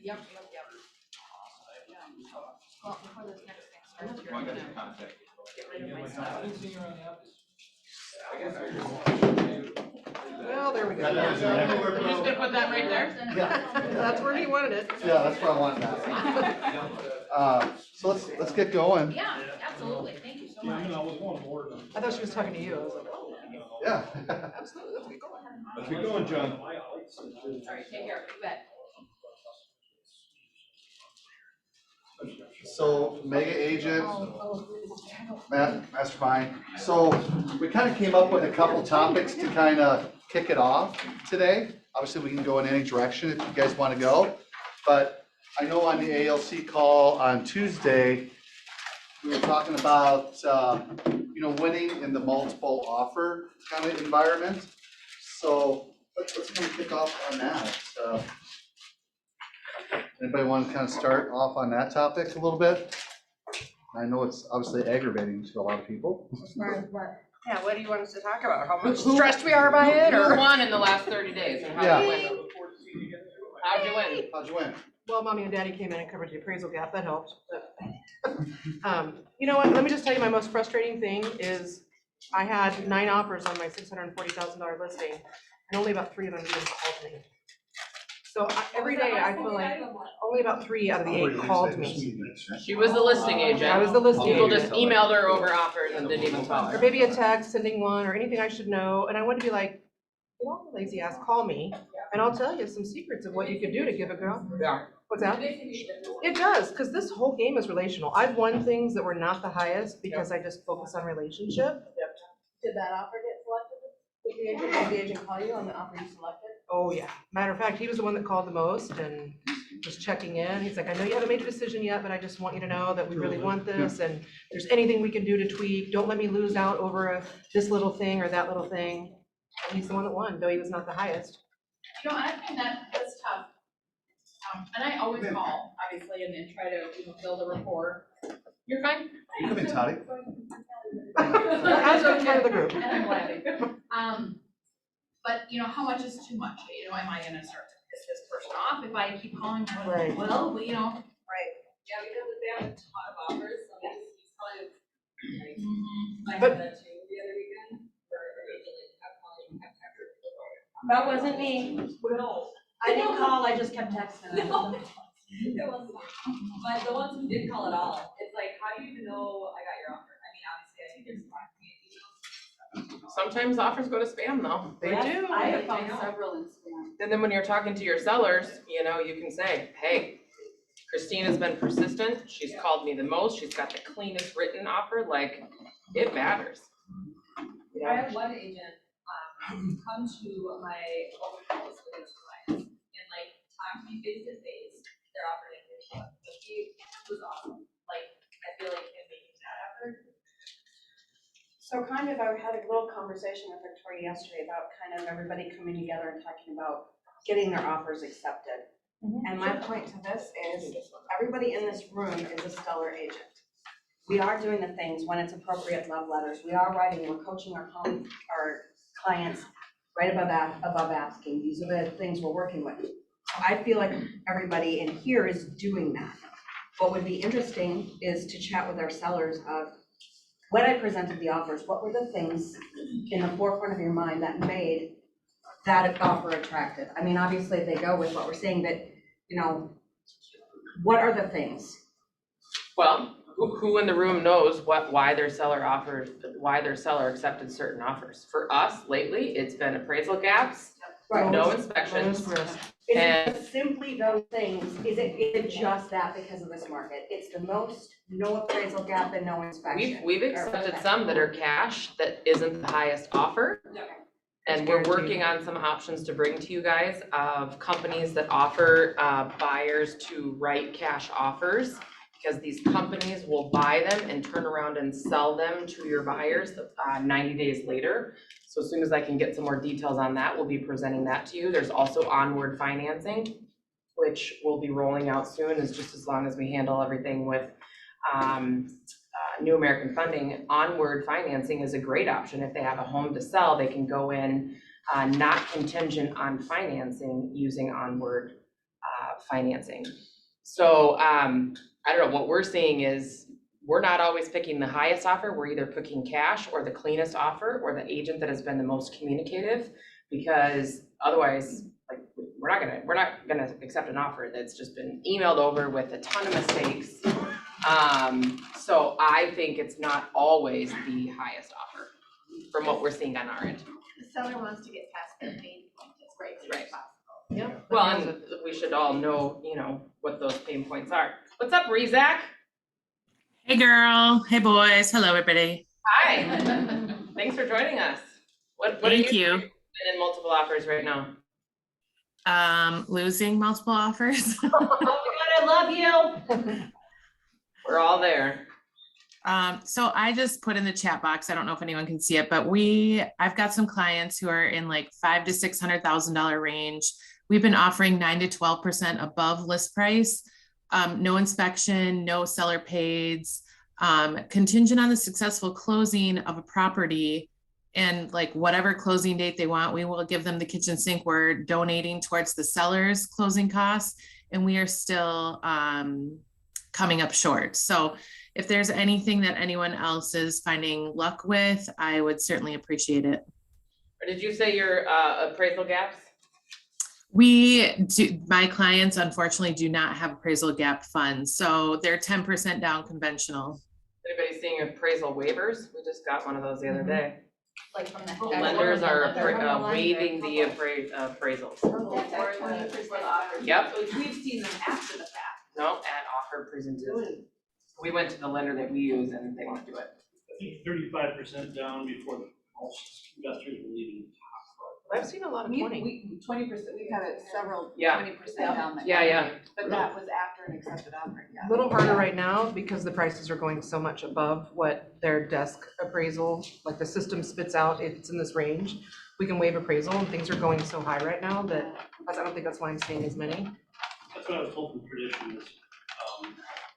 Yep. Well, before this next thing starts, you're gonna get rid of my stuff. Well, there we go. You're just gonna put that right there? Yeah. That's where he wanted it. Yeah, that's where I wanted that. So let's get going. Yeah, absolutely. Thank you so much. I thought she was talking to you. I was like, oh. Yeah. Absolutely. Let's get going. Let's get going, John. All right, take care. You bet. So mega agent, mastermind. So we kind of came up with a couple topics to kind of kick it off today. Obviously, we can go in any direction if you guys want to go. But I know on the ALC call on Tuesday, we were talking about, winning in the multiple offer kind of environment. So let's kind of kick off on that. Anybody want to kind of start off on that topic a little bit? I know it's obviously aggravating to a lot of people. Yeah, what do you want us to talk about? How much stressed we are by it? Who won in the last 30 days? And how'd you win? How'd you win? How'd you win? Well, mommy and daddy came in and covered the appraisal gap. That helped. But, you know what? Let me just tell you, my most frustrating thing is I had 9 offers on my $640,000 listing, and only about 3 of them even called me. So every day I feel like only about 3 out of the 8 called me. She was the listing agent. I was the listing People agent. just emailed her over offers and didn't even call Or her. maybe a text, sending one, or anything I should know. And I want to be like, you know, lazy ass, call me, and I'll tell you some secrets of what you could do to give a girl. Yeah. What's that? It does, because this whole game is relational. I've won things that were not the highest because I just focus on relationship. Did that offer get selected? Did the agent call you on the offer you selected? Oh, yeah. Matter of fact, he was the one that called the most and was checking in. He's like, I know you haven't made a decision yet, but I just want you to know that we really want this, and if there's anything we can do to tweak, don't let me lose out over this little thing or that little thing. And he's the one that won, though he was not the highest. You know, I find that's tough. And I always call, obviously, and then try to, build a rapport. You're fine. Come in, Toddy. As a part of the group. And I'm laughing. But how much is too much? Am I gonna start to piss this person off if I keep calling? Right. Well, Right. Yeah, because if they have a ton of offers, so he's probably like, I But- had that too the other weekend, where the agent kept calling, kept texting. That wasn't me. No. I didn't call, I just kept texting. No. It wasn't. But the ones who did call at all, it's like, how do you even know I got your offer? I mean, obviously, I think there's a lot of emails. Sometimes offers go to spam though. They do. I have found several in spam. And then when you're talking to your sellers, you can say, hey, Christine has been persistent. She's called me the most. She's got the cleanest written offer. Like, it matters. I had one agent, come to my open house with his clients and talk to me face to face. They're offering it, but he was awesome. I feel like him making that effort. So I had a little conversation with Victoria yesterday about kind of everybody coming together and talking about getting their offers accepted. And my point to this is, everybody in this room is a stellar agent. We are doing the things when it's appropriate, love letters. We are writing, we're coaching our clients right above asking. These are the things we're working with. So I feel like everybody in here is doing that. What would be interesting is to chat with our sellers of, when I presented the offers, what were the things in the forefront of your mind that made that offer attractive? I mean, obviously they go with what we're saying, but what are the things? Well, who in the room knows why their seller accepted certain offers? For us lately, it's been appraisal gaps, no inspections. Is it simply those things? Is it just that because of this market? It's the most, no appraisal gap and no inspection. We've accepted some that are cash that isn't the highest offer. And we're working on some options to bring to you guys of companies that offer buyers to write cash offers, because these companies will buy them and turn around and sell them to your buyers 90 days later. So as soon as I can get some more details on that, we'll be presenting that to you. There's also onward financing, which we'll be rolling out soon, is just as long as we handle everything with New American Funding. Onward financing is a great option. If they have a home to sell, they can go in not contingent on financing using onward financing. So, I don't know, what we're seeing is we're not always picking the highest offer. We're either picking cash or the cleanest offer or the agent that has been the most communicative, because otherwise, like, we're not gonna accept an offer that's just been emailed over with a ton of mistakes. So I think it's not always the highest offer from what we're seeing on our end. The seller wants to get past their pain point as quickly as Right. possible. Yeah. Well, and we should all know, what those pain points are. What's up, Rezak? Hey girl, hey boys, hello everybody. Hi. Thanks for joining us. What are Thank you you. doing in multiple offers right now? Losing multiple offers. Oh my God, I love you. We're all there. So I just put in the chat box, I don't know if anyone can see it, but I've got some clients who are in like $500,000 to $600,000 range. We've been offering 9 to 12% above list price. No inspection, no seller pays, contingent on the successful closing of a property, and like whatever closing date they want, we will give them the kitchen sink. We're donating towards the seller's closing costs, and we are still coming up short. So if there's anything that anyone else is finding luck with, I would certainly appreciate it. Or did you say your appraisal gaps? My clients unfortunately do not have appraisal gap funds, so they're 10% down conventional. Anybody seeing appraisal waivers? We just got one of those the other day. Like from the. Lenders are From the lender. waiving the appraisals. Yep. Yep. We've seen them after the fact. No, at offer presented. We went to the lender that we use and they won't do it. I think 35% down before most investors will even I've seen a lot of 20. 20%, we've had it several Yeah. 20% down that. Yeah. But that was after an accepted offer, yeah. A little harder right now because the prices are going so much above what their desk appraisal, like the system spits out, if it's in this range, we can waive appraisal, and things are going so high right now that I don't think that's why I'm seeing as many. That's what I was told from tradition is,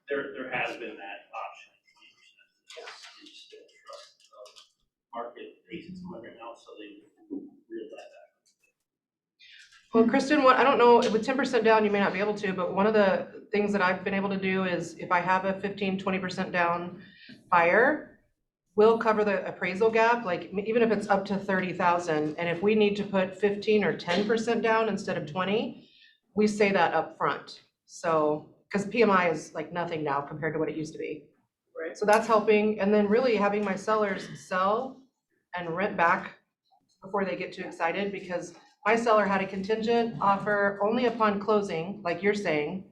there has been that option. You just don't trust the market pace it's going right now, so they realize that. Well, Kristen, I don't know, with 10% down, you may not be able to, but one of the things that I've been able to do is if I have a 15-20% down buyer, we'll cover the appraisal gap, like even if it's up to 30,000, and if we need to put 15 or 10% down instead of 20, we say that up front. So, because PMI is like nothing now compared to what it used to be. Right. So that's helping, and then really having my sellers sell and rent back before they get too excited, because my seller had a contingent offer only upon closing, like you're saying,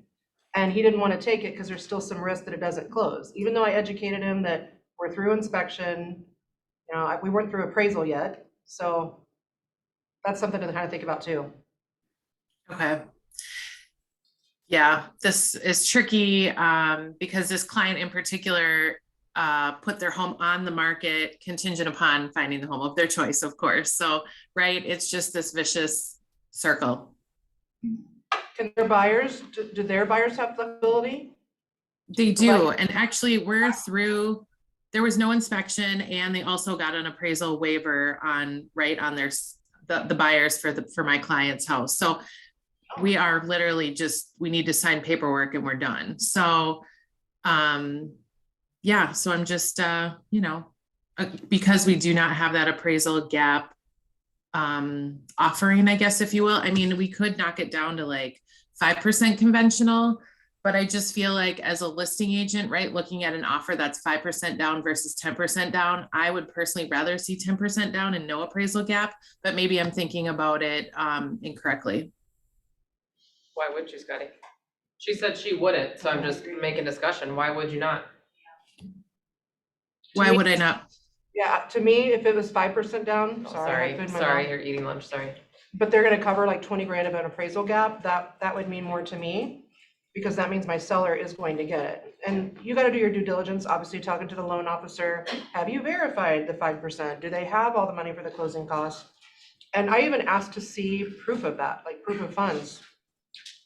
and he didn't want to take it because there's still some risk that it doesn't close. Even though I educated him that we're through inspection, we weren't through appraisal yet. So that's something to kind of think about too. Okay. Yeah, this is tricky because this client in particular put their home on the market contingent upon finding the home of their choice, of course. So, right, it's just this vicious circle. Can their buyers, do their buyers have flexibility? They do, and actually there was no inspection, and they also got an appraisal waiver on the buyers for my client's house. So we are literally we need to sign paperwork and we're done. So, yeah, so I'm just, because we do not have that appraisal gap offering, I guess, if you will. I mean, we could knock it down to like 5% conventional, but I just feel like as a listing agent, right, looking at an offer that's 5% down versus 10% down, I would personally rather see 10% down and no appraisal gap, but maybe I'm thinking about it incorrectly. Why would you, Scotty? She said she wouldn't, so I'm just making discussion. Why would you not? Why would I not? Yeah, to me, if it was 5% down, Oh, sorry. I food in my sorry, mouth. you're eating lunch, sorry. But they're gonna cover like 20 grand of an appraisal gap, that would mean more to me, because that means my seller is going to get it. And you gotta do your due diligence, obviously talking to the loan officer, have you verified the 5%? Do they have all the money for the closing costs? And I even asked to see proof of that, like proof of funds.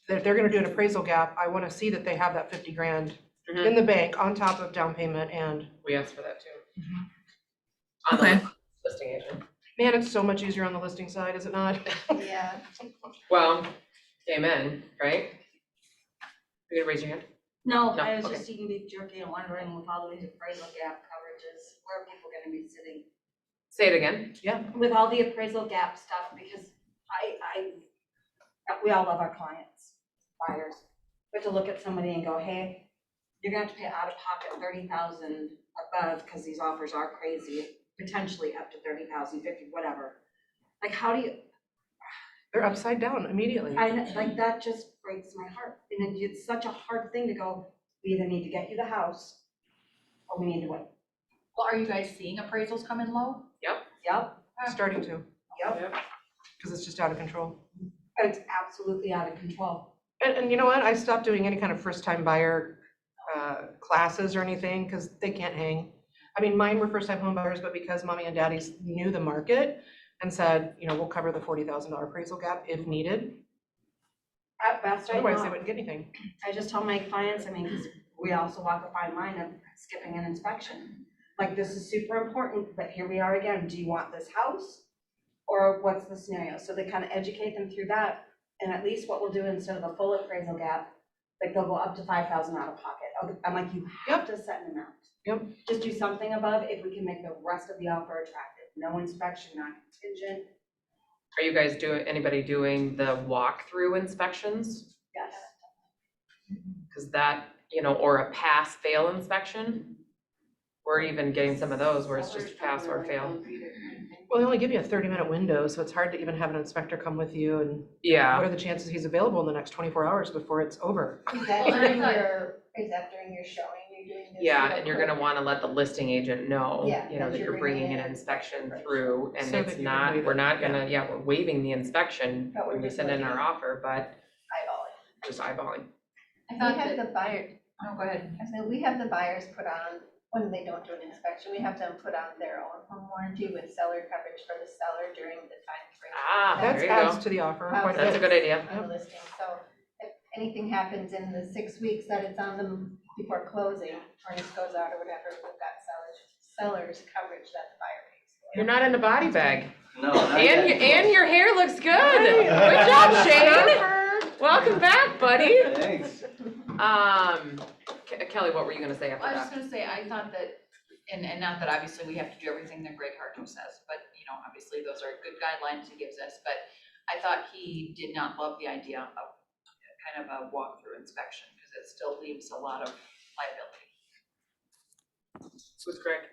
That if they're gonna do an appraisal gap, I wanna see that they have that 50 grand in the bank on top of down payment, and We asked for that too. Okay. On the listing agent. man, it's so much easier on the listing side, is it not? Yeah. Well, amen, right? You gonna raise your hand? No, No, I was okay. just eating beef jerky and wondering with all these appraisal gap coverages, where are people gonna be sitting? Say it again. With all the appraisal gap stuff, because we all love our clients, buyers. We have to look at somebody and go, hey, you're gonna have to pay out of pocket 30,000 above, because these offers are crazy, potentially up to 30,000, 50, whatever. Like, how do you, They're upside down immediately. like, that just breaks my heart. And it's such a hard thing to go, we either need to get you the house, or we need to wait. Well, are you guys seeing appraisals come in low? Yep, Starting to, yep, because it's just out of control. it's absolutely out of control. And you know what? I stopped doing any kind of first-time buyer classes or anything because they can't hang. I mean, mine were first-time home buyers, but because mommy and daddies knew the market and said, you know, we'll cover the $40,000 appraisal gap if needed. At best, I Otherwise, they know. wouldn't get anything. I just tell my clients, I mean, 'cause we also walk a fine line of skipping an inspection. Like, this is super important, but here we are again, do you want this house? Or what's the scenario? So they kind of educate them through that, and at least what we'll do instead of a full appraisal gap, like they'll go up to 5,000 out of pocket. I'm like, you have to set an amount. Yep. Just do something above if we can make the rest of the offer attractive. No inspection, not contingent, Are you guys anybody doing the walkthrough inspections? yes. Cause that, you know, or a pass-fail inspection? We're even getting some of those where it's just pass or fail. Well, they only give you a 30-minute window, so it's hard to even have an inspector come with you. And Yeah, what are the chances he's available in the next 24 hours before it's over? Is that during your showing, you're doing this? yeah, real and you're quick? gonna wanna let the listing agent know, Yeah, you know, that you're bringing an in. inspection through, and So it's that you can not, waive we're it, not yeah. gonna, we're waiving the inspection But we're when we just send in looking. our offer, but Eyeballing. just eyeballing. I We thought have that, the buyer, oh, go ahead. I said, we have the buyers put on, when they don't do an inspection, we have them put on their own home warranty with seller coverage for the seller during the time frame. Ah, That there you adds go. to the offer Wow, quite a That's a bit. good idea. On the listing, so if anything happens in the 6 weeks that it's on them before closing, furnace goes out or whatever, we've got seller's coverage that the buyer pays for. You're not in a body bag. No, And your hair looks good. Good job, Shane. Welcome back, buddy. Thanks. Kelly, what were you gonna say Well, after I was that? just gonna say, I thought that, and not that obviously we have to do everything that Greg Harto says, but, you know, obviously those are good guidelines he gives us, but I thought he did not love the idea of kind of a walkthrough inspection, because it still leaves a lot of liability. Who's Greg?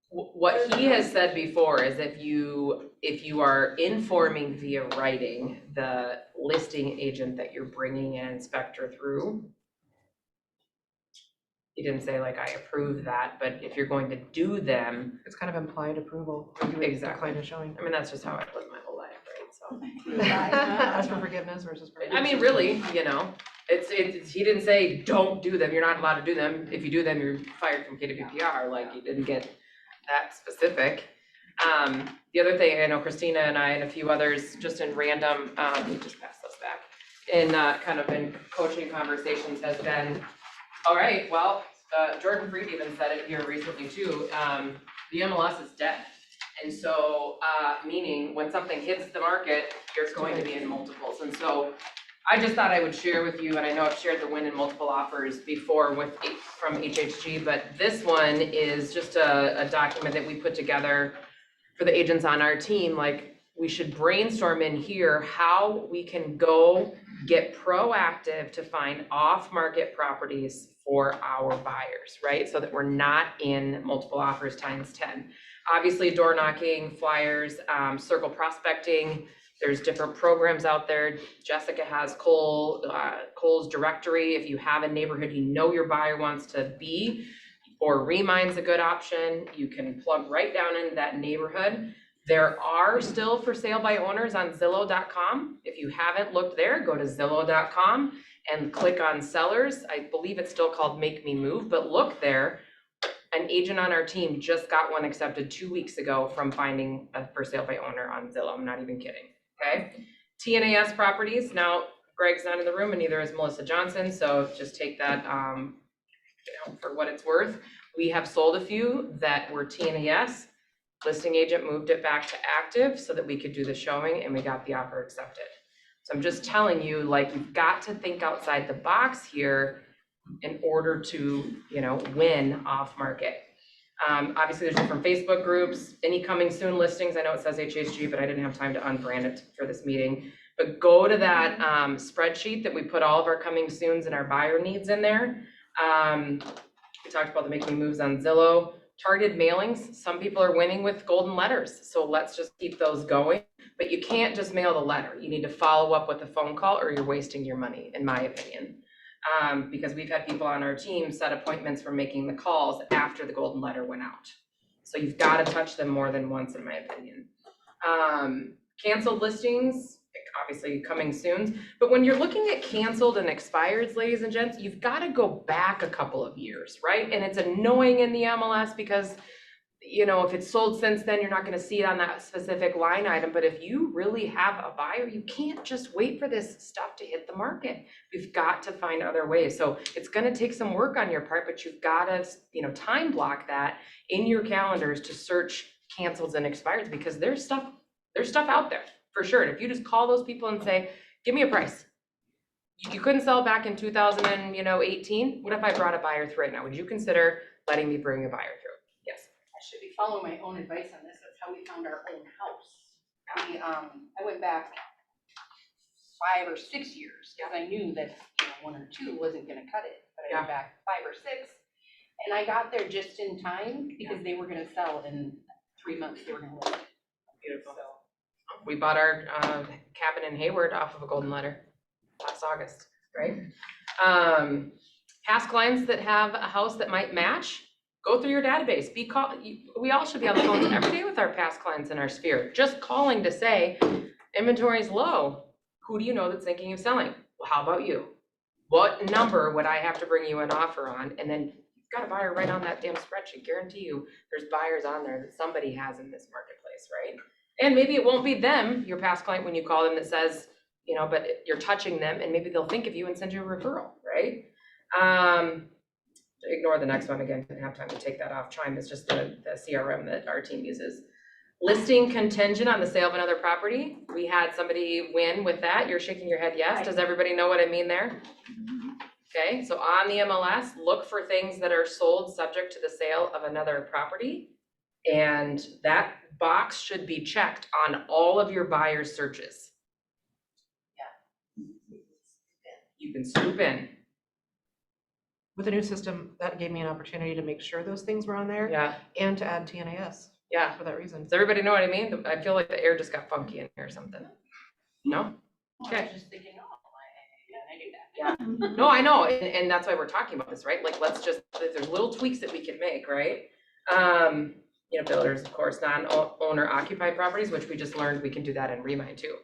What he has said before is if you are informing via writing the listing agent that you're bringing an inspector through, he didn't say like, I approve that, but if you're going to do them, It's kind of implied approval. when you Exactly. decline a showing. I mean, that's just how I've lived my whole life, right? So, Ask for forgiveness versus forgiveness. I mean, really, you know, it's, he didn't say, don't do them, you're not allowed to do them. If you do them, you're fired from KWPR, like, he didn't get that specific. The other thing, I know Christina and I and a few others, just in random, let me just pass this back, in kind of in coaching conversations has been, all right, well, Jordan Freed even said it here recently too, the MLS is dead. And so, meaning when something hits the market, there's going to be in multiples. And so I just thought I would share with you, and I know I've shared the win in multiple offers before from HHG, but this one is just a document that we put together for the agents on our team. Like, we should brainstorm in here how we can go get proactive to find off-market properties for our buyers, right? So that we're not in multiple offers times 10. Obviously, door knocking, flyers, circle prospecting. There's different programs out there. Jessica has Cole's directory. If you have a neighborhood you know your buyer wants to be, or Remind's a good option. You can plug right down into that neighborhood. There are still for sale by owners on Zillow.com. If you haven't looked there, go to Zillow.com and click on sellers. I believe it's still called Make Me Move, but look there. An agent on our team just got one accepted 2 weeks ago from finding a for sale by owner on Zillow. I'm not even kidding, okay? TNAS properties, now Greg's not in the room and neither is Melissa Johnson, so just take that for what it's worth. We have sold a few that were TNAS. Listing agent moved it back to active so that we could do the showing and we got the offer accepted. So I'm just telling you, like, you've got to think outside the box here in order to, win off market. Obviously, there's different Facebook groups, any coming soon listings. I know it says HHG, but I didn't have time to unbrand it for this meeting. But go to that spreadsheet that we put all of our coming soons and our buyer needs in there. We talked about the making moves on Zillow. Targeted mailings, some people are winning with golden letters, so let's just keep those going. But you can't just mail the letter. You need to follow up with a phone call or you're wasting your money, in my opinion. Because we've had people on our team set appointments for making the calls after the golden letter went out. So you've got to touch them more than once, in my opinion. Canceled listings, obviously coming soon. But when you're looking at canceled and expireds, ladies and gents, you've got to go back a couple of years, right? And it's annoying in the MLS because, if it's sold since then, you're not going to see it on that specific line item. But if you really have a buyer, you can't just wait for this stuff to hit the market. We've got to find other ways. So it's going to take some work on your part, but you've got to, time block that in your calendars to search canceled and expireds because there's stuff out there for sure. And if you just call those people and say, give me a price. You couldn't sell back in 2018. What if I brought a buyer through right now? Would you consider letting me bring a buyer through? Yes. I should be following my own advice on this. That's how we found our own house. I went back 5 or 6 years because I knew that 1 or 2 wasn't going to cut it. But I went back 5 or 6, and I got there just in time because they were going to sell in 3 months. They were going to list. Beautiful. We bought our cabin in Hayward off of a golden letter last August, right? Past clients that have a house that might match, go through your database. We all should be on the phone every day with our past clients in our sphere. Just calling to say, inventory is low. Who do you know that's thinking of selling? Well, how about you? What number would I have to bring you an offer on? And then you've got a buyer right on that damn spreadsheet. Guarantee you there's buyers on there that somebody has in this marketplace, right? And maybe it won't be them, your past client, when you call them that says, but you're touching them and maybe they'll think of you and send you a referral, right? Ignore the next one again, didn't have time to take that off. Chime is just the CRM that our team uses. Listing contingent on the sale of another property. We had somebody win with that. You're shaking your head yes. Does everybody know what I mean there? Okay, so on the MLS, look for things that are sold subject to the sale of another property. And that box should be checked on all of your buyer searches. Yeah. You can swoop in. With the new system, that gave me an opportunity to make sure those things were on there. Yeah. And to add TNAS. Yeah. For that reason. Does everybody know what I mean? I feel like the air just got funky in here or something. No? Okay. I was just thinking, I do that. Yeah. No, I know. And that's why we're talking about this, right? Like, there's little tweaks that we can make, right? Builders, of course, non-owner occupied properties, which we just learned we can do that in Remind too.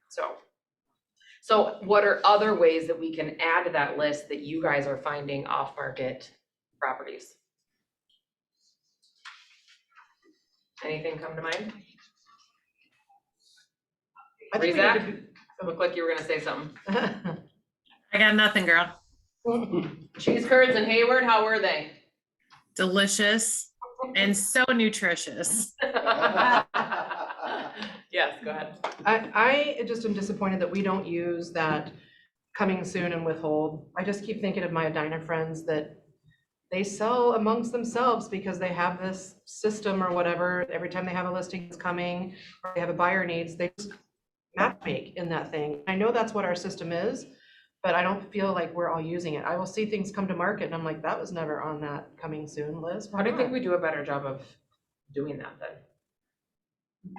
So what are other ways that we can add to that list that you guys are finding off-market properties? Anything come to mind? I think Rizak, looked like you were gonna say something. I got nothing, girl. Cheese curds in Hayward, how were they? Delicious and so nutritious. Yes, go ahead. I just am disappointed that we don't use that coming soon and withhold. I just keep thinking of my Edina friends that they sell amongst themselves because they have this system or whatever. Every time they have a listing that's coming or they have a buyer needs, they just map make in that thing. I know that's what our system is, but I don't feel like we're all using it. I will see things come to market and I'm like, that was never on that coming soon list. How do you think we do a better job of doing that then?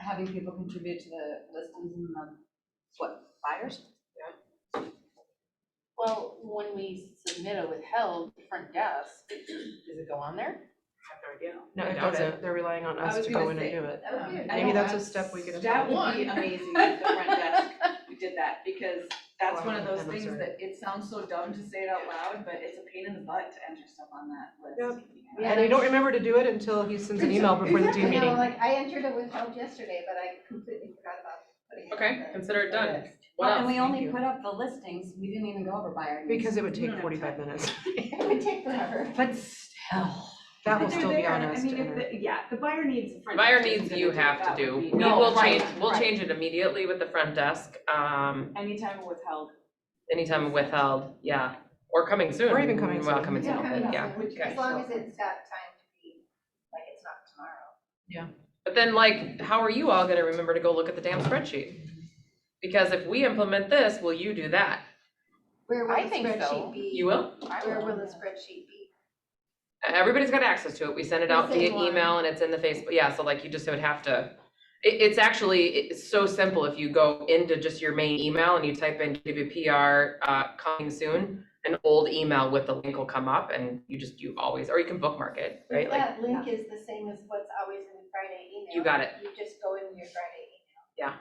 Having people contribute to the listings and the buyers? Yeah. Well, when we submit a withheld front desk, does it go on there? No, it doubt doesn't. They're relying on us to go in and do it. That would be. Maybe that's a step we could. That would be amazing if the front desk, we did that, because that's Oh, one of those I'm things sorry. that it sounds so dumb to say it out loud, but it's a pain in the butt to enter stuff on that list. Yep. And you don't remember to do it until he sends an email before the team You know, meeting. like I entered a withheld yesterday, but I completely forgot about putting it on Okay, the consider it done. list. What And else? we only put up the listings, we didn't even go over buyer needs. Because it would We take don't have 45 time. minutes. It would take forever. But still. That will But they're still be there. on us I to mean, if enter. the, yeah, the buyer needs a front Buyer desk needs person you to have to that do. would be- We No, will right, change, we'll right. change it immediately with the front desk. Anytime withheld. Anytime withheld, yeah, or coming soon. Or even coming Well, soon. coming soon, Yeah, coming yeah. soon, Okay. as long as it's got time to be, like it's not tomorrow. But then like, how are you all gonna remember to go look at the damn spreadsheet? Because if we implement this, will you do that? Where will I the think so. spreadsheet be? You will? Where will the spreadsheet be? Everybody's got access to it. We send it out The via same one. email and it's in the Facebook. Yeah, so like you just would have to, it's actually, it's so simple. If you go into just your main email and you type in GDPR coming soon, an old email with the link will come up and you always, or you can bookmark it, right? If Like, that link is the same as what's always in the Friday email. You got it. You just go in your Friday email.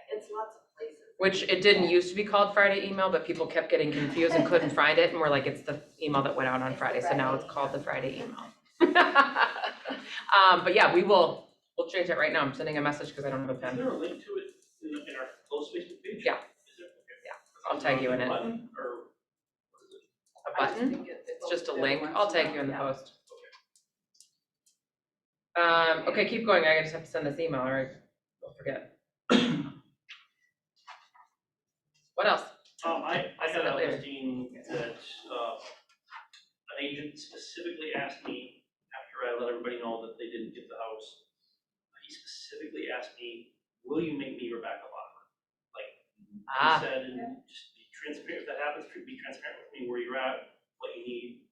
It's lots of places. which it didn't used to be called Friday email, but people kept getting confused and couldn't find it. And we're like, it's the email that went out on Friday. So now it's called the Friday email. But yeah, we'll change it right now. I'm sending a message because I don't have a Is pen. there a link to it in our closed Facebook page? Yeah. Is there? Okay. I'll tag you in it. Button or what is it? A button? It's just a link. I'll tag you in the post. Okay, keep going. I just have to send this email or I'll forget. What else? I I'll got send it a later. listing that, an agent specifically asked me after I let everybody know that they didn't get the house. He specifically asked me, will you make me your backup offer? Like, he said, and just be transparent, if that happens, be transparent with me where you're at, what you need.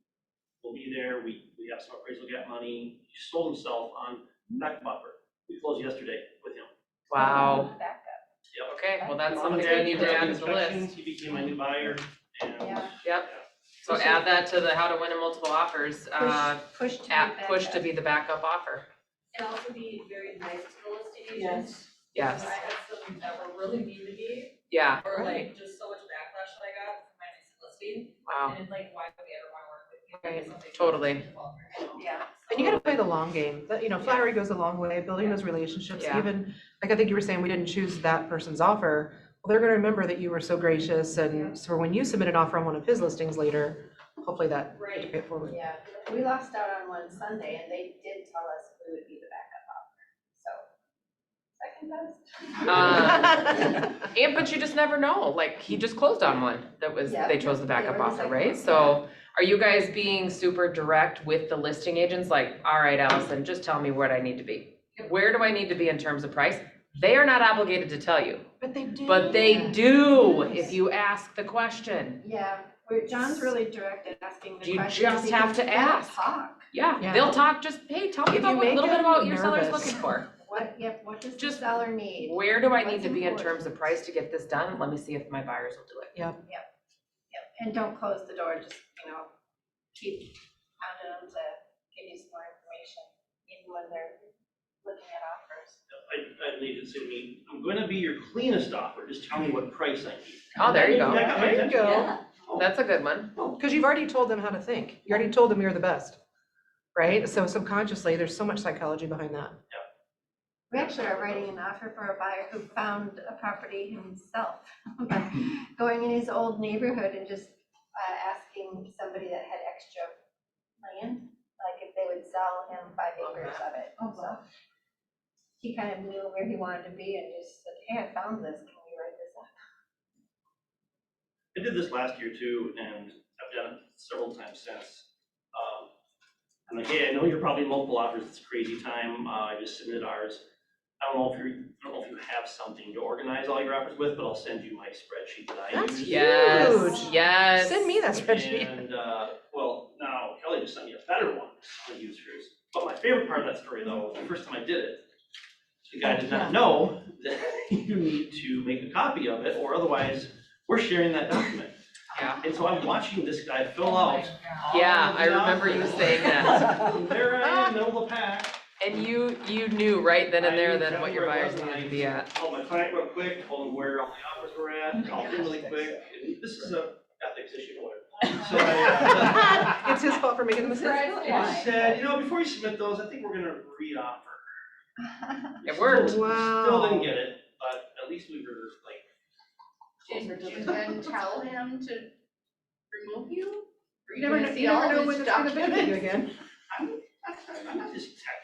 We'll be there, we have some appraisal gap money. He sold himself on backup offer. We closed yesterday with him. Wow. Backup. Yep. Okay, well, that's On something the we need to add to the list. inspections, he became my new buyer and. Yeah. Yep. So add that to the how to win in multiple offers, Push to be push to backup. be the backup offer. And also be very nice to the listing agents. Yes, I had some that were really mean to me, yeah, or like just so much backlash that I got from my recent listing. wow, And it's like, why would they ever wanna work with you? Right, Something totally. Yeah. And you gotta play the long game. That, you know, flattery goes a long way, building those relationships, Yeah. even, like I think you were saying, we didn't choose that person's offer. Well, they're gonna remember that you were so gracious, and so when you submit an offer on one of his listings later, hopefully that, you Right. pay it forward. Yeah, we lost out on one Sunday and they did tell us we would be the backup offer, so. Second best. And, but you just never know, like, he just closed on one that was, Yeah, they chose the they backup were the offer, second right? one, So are you guys being super direct with the listing agents, like, all right, Allison, just tell me what I need to be? Where do I need to be in terms of price? They are not obligated to tell you, But they do. but they do if you ask the question. Yeah, where John's really direct at asking the You question. just have because to they'll ask. Talk. Yeah, Yeah. they'll talk, just, hey, tell me If about you what, a make little bit them about your seller's nervous. looking for. What does the Just seller need? Where do I need What's to be in important? terms of price to get this done? Let me see if my buyers will do it. Yep, and don't close the door, just, keep pounding them to give you some more information, even when they're looking at offers. I had an agent say to me, I'm gonna be your cleanest offer, just tell me what price I need. Oh, there you go. That got my There you attention. go. That's a good one. Because you've already told them how to think. You already told them you're the best, right? So subconsciously, there's so much psychology behind that. We actually are writing an offer for a buyer who found a property himself, going in his old neighborhood and just asking somebody that had extra land, like if they would sell him 5 acres of it. So he kind of knew where he wanted to be and just said, hey, I found this, can we write this up? I did this last year too, and I've done it several times since. I'm like, hey, I know you're probably multiple offers, it's crazy time, I just submitted ours. I don't know if you have something to organize all your offers with, but I'll send you my spreadsheet that I That's use. Yes, Huge. yes. Send me that spreadsheet. And, well, now Kelly just sent me a better one, I'm gonna use hers. But my favorite part of that story though, the first time I did it, the guy did not know that you need to make a copy of it, or otherwise, we're sharing that document. Yeah. And so I'm watching this guy fill out. all Yeah, of I the remember you offers. saying that. And there I am, middle of the pack. And you knew right then and I there knew then what your exactly where it buyers was, and needed to I be at. Called my client real quick, told him where all the offers were at, called him really quick, and this is a ethics issue, whatever. So I, It's his fault for making the mistake. I said, before you submit those, I think we're gonna re-offer. It worked. Still didn't get it, but at least we were like. Did you then tell him to remove you? Or You never know, see you never all know his when it's gonna benefit you documents? again. I'm I'm just tech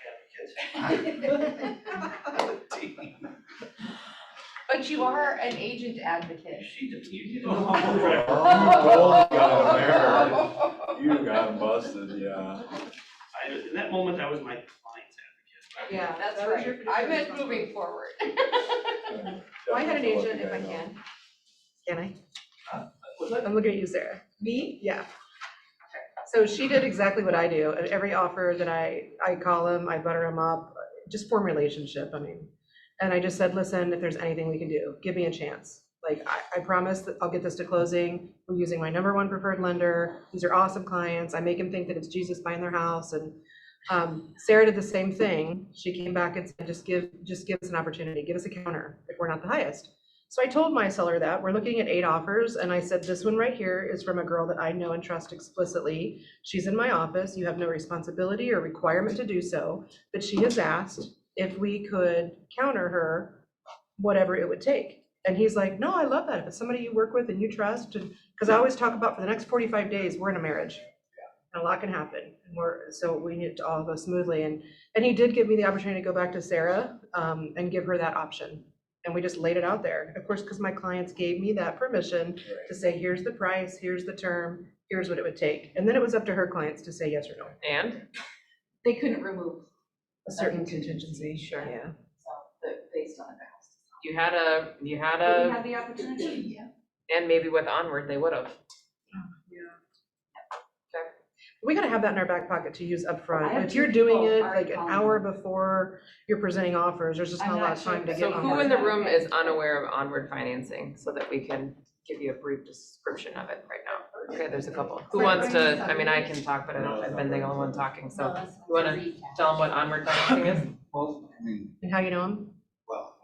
advocate. But you are an agent advocate. She did, you Oh, you got him busted, yeah. in that moment, I was my client's advocate. Yeah, That's that was your right. I meant fiduciary moving forward. Well, I had an agent, if I can. Can I? I'm looking at you, Sarah. Me? Yeah. So she did exactly what I do. At every offer that I call them, I butter them up, just form relationship, I mean. And I just said, listen, if there's anything we can do, give me a chance. Like, I promise that I'll get this to closing. We're using my #1 preferred lender. These are awesome clients. I make them think that it's Jesus buying their house. And Sarah did the same thing. She came back and said, just give us an opportunity. Give us a counter if we're not the highest. So I told my seller that we're looking at 8 offers. And I said, this one right here is from a girl that I know and trust explicitly. She's in my office. You have no responsibility or requirement to do so. But she has asked if we could counter her, whatever it would take. And he's like, no, I love that. If it's somebody you work with and you trust, and because I always talk about for the next 45 days, we're in a marriage. And a lot can happen. And so we need it to all go smoothly. And he did give me the opportunity to go back to Sarah and give her that option. And we just laid it out there. Of course, because my clients gave me that permission to say, here's the price, here's the term, here's what it would take. And then it was up to her clients to say yes or no. And They couldn't remove, A certain contingency. Sure. Yeah. so they still had their house. you had a, But we had the Uh, opportunity. and maybe with Onward, they would have. We gotta have that in our back pocket to use I upfront. have If you're two doing people it already like an calling hour me. before you're presenting offers, there's just I'm not a lot not of time sure. to get So on who board. in the room is unaware of Onward financing so that we can give you a brief description of it right now? Okay, there's a couple. Who wants to, I mean, I can talk, but I've been the only one talking, so you wanna tell them what Onward financing is? Well, I mean, And how you know them? well,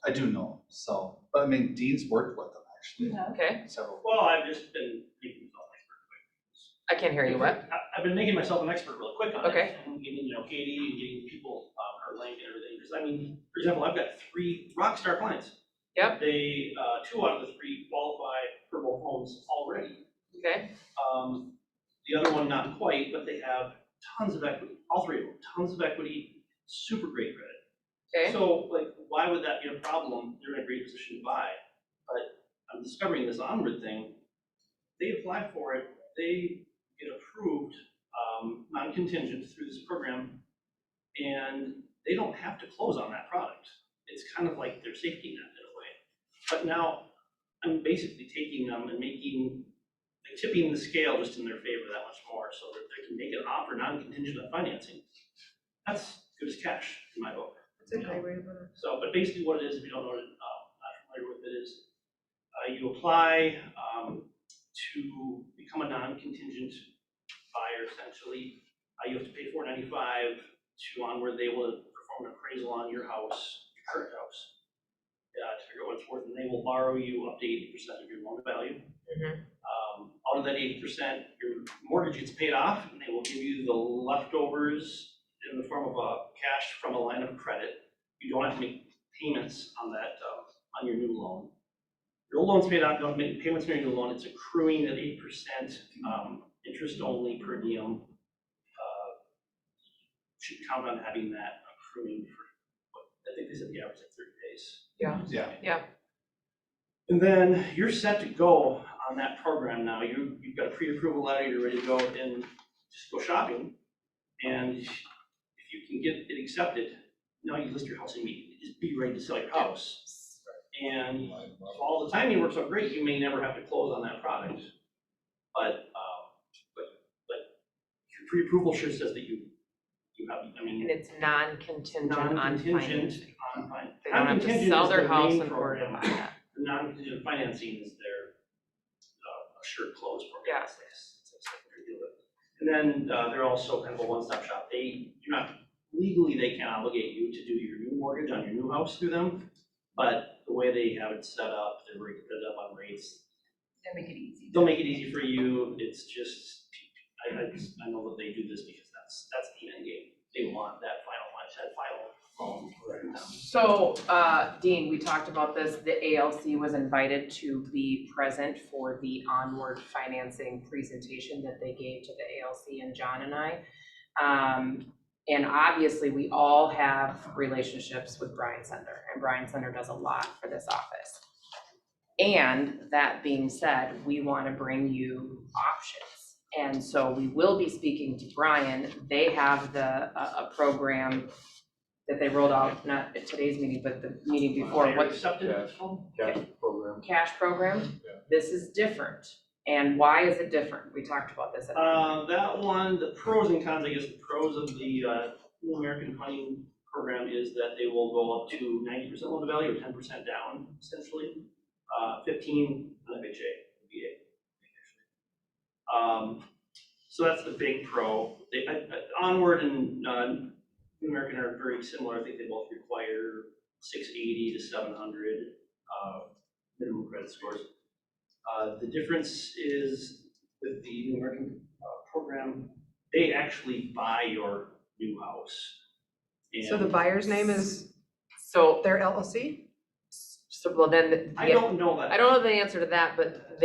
yeah, I do know, so, but I mean, Dean's worked with them actually, Okay, several. Well, I've just been making myself an expert quick. I can't hear you, what? I've been making myself an expert real quick on it. Okay. And getting, Katie and getting people, her link and everything, because I mean, for example, I've got 3 rock star clients. Yep. They, 2 out of the 3 qualify for both homes already. Okay, The other one, not quite, but they have tons of equity, all 3 of them, tons of equity, super great credit. okay, So like, why would that be a problem? They're in a great position to buy. But I'm discovering this Onward thing, they apply for it, they get approved, non-contingent through this program, and they don't have to close on that product. It's kind of like their safety net in a way. But now, I'm basically taking them and tipping the scale just in their favor that much more, so that they can make an offer non-contingent on financing. That's good as cash in my book. That's a great way to put it. So, but basically what it is, if you don't know it, not familiar with it, is you apply to become a non-contingent buyer, essentially. You have to pay $495 to Onward. They will perform an appraisal on your house, your current house, to figure out what it's worth, and they will borrow you up to 80% of your loan value. Out of that 80%, your mortgage gets paid off, and they will give you the leftovers in the form of cash from a line of credit. You don't have to make payments on that, on your new loan. Your old loan's paid off, you don't make payments on your new loan. It's accruing at 8%, interest only per diem. Should count on having that accruing for, I think they said the average like 30 days. Yeah. And then you're set to go on that program now. You've got a pre-approval letter, you're ready to go and just go shopping. And if you can get it accepted, now you list your house immediately. Just be ready to sell your house. And if all the timing works out great, you may never have to close on that product. But your pre-approval sure says that you have, I mean. and it's non-contingent on Non-contingent financing. on financing. They don't have to Non-contingent sell is their the house main in order to program. buy that. The non-contingent financing is their assured close program. Yeah. It's a secondary deal. And then they're also kind of a one-stop shop. Legally, they can't obligate you to do your new mortgage on your new house through them, but the way they have it set up, they're very competitive on rates. They'll make it easy. They'll make it easy for you. It's just, I know that they do this because that's the end game. They want that final loan. So, Dean, we talked about this, the ALC was invited to be present for the Onward financing presentation that they gave to the ALC and John and I. And obviously, we all have relationships with Brian Sender, and Brian Sender does a lot for this office. And that being said, we want to bring you options. And so we will be speaking to Brian. They have a program that they rolled out, not at today's meeting, but the meeting before. What accepted it's called? Cash program. Cash program? This is different. And why is it different? We talked about this. That one, the pros and cons, I guess the pros of the New American Funding Program is that they will go up to 90% loan to value or 10% down, essentially. 15 on FHA, VA. So that's the big pro. Onward and New American are very similar. I think they both require 680 to 700 minimum credit scores. The difference is with the New American program, they actually buy your new house. So the And buyer's name is So, their LLC? well then, I don't know that. I don't know the answer to that, but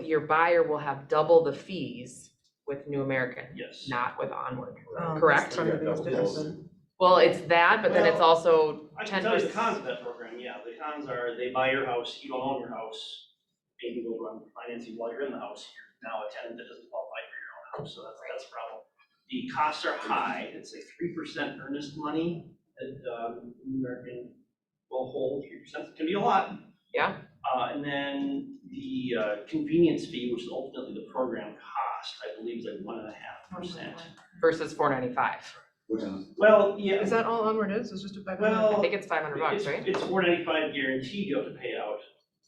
your buyer will have double the fees with New American, Yes. not with Onward. Oh, Correct? that's part of the biggest difference then. Well, it's that, but then it's Well, also I can 10%. tell you the cons of that program, yeah. The cons are they buy your house, you don't own your house. Maybe we'll run financing while you're in the house. You're now a tenant that doesn't qualify for your own house, so that's a problem. The costs are high. It's a 3% earnest money that American will hold. 3% can be a lot. Yeah. And then the convenience fee, which is ultimately the program cost, I believe is like 1.5%. Versus $495. Well, yeah. Is that all Onward is? It's just a $500? I Well, think it's $500, right? It's $495 guaranteed you have to pay out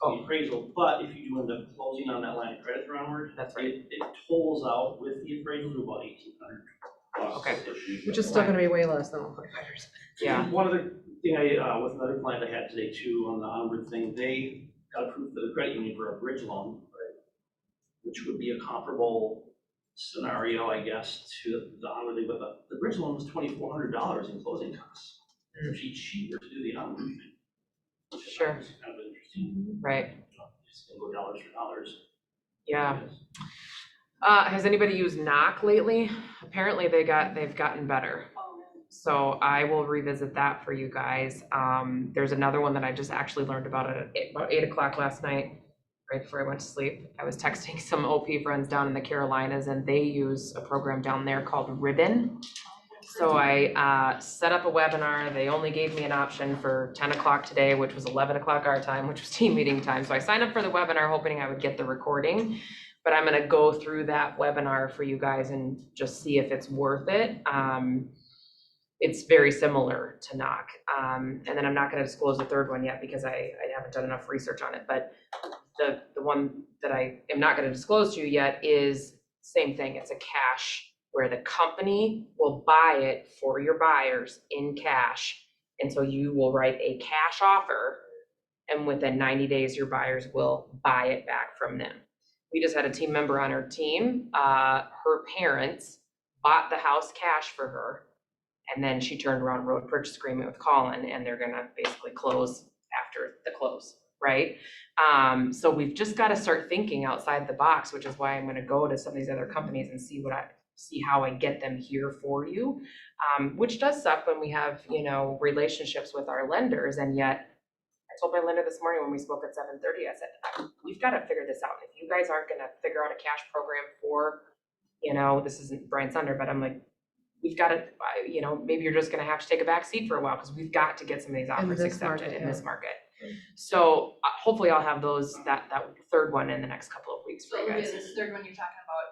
Oh. the appraisal, but if you do end up closing on that line of credit through Onward, That's right. it tolls out with the appraisal to about $1,800. Okay. Which is still gonna be way less than all buyers. Yeah. One other thing with another client I had today too, on the Onward thing, they got approved for the credit union for a bridge loan, which would be a comparable scenario, I guess, to the Onward thing, but the bridge loan was $2,400 in closing costs. It's actually cheaper to do the Onward thing. Which I thought Sure. was kind of interesting. Right. Just go dollars for dollars. Yeah. Has anybody used Knock lately? Apparently they've gotten better. So I will revisit that for you guys. There's another one that I just actually learned about at about 8 o'clock last night, right before I went to sleep. I was texting some OP friends down in the Carolinas, and they use a program down there called Ribbon. So I set up a webinar. They only gave me an option for 10 o'clock today, which was 11 o'clock our time, which was team meeting time. So I signed up for the webinar hoping I would get the recording, but I'm gonna go through that webinar for you guys and just see if it's worth it. It's very similar to Knock. And then I'm not gonna disclose the third one yet because I haven't done enough research on it, but the one that I am not gonna disclose to you yet is same thing. It's a cash where the company will buy it for your buyers in cash. And so you will write a cash offer, and within 90 days, your buyers will buy it back from them. We just had a team member on our team. Her parents bought the house cash for her, and then she turned around and wrote a purchase agreement with Colin, and they're gonna basically close after the close, right? So we've just gotta start thinking outside the box, which is why I'm gonna go to some of these other companies and see how I get them here for you, which does suck when we have, relationships with our lenders. And yet I told my lender this morning when we spoke at 7:30, I said, we've got to figure this out. If you guys aren't going to figure out a cash program for, this isn't Brian Sunder, but I'm like, we've got to, maybe you're just going to have to take a back seat for a while because we've got to get some of these offers this accepted market, in yeah. this market. So hopefully I'll have that third one in the next couple of weeks for So you guys. this third one you're talking about,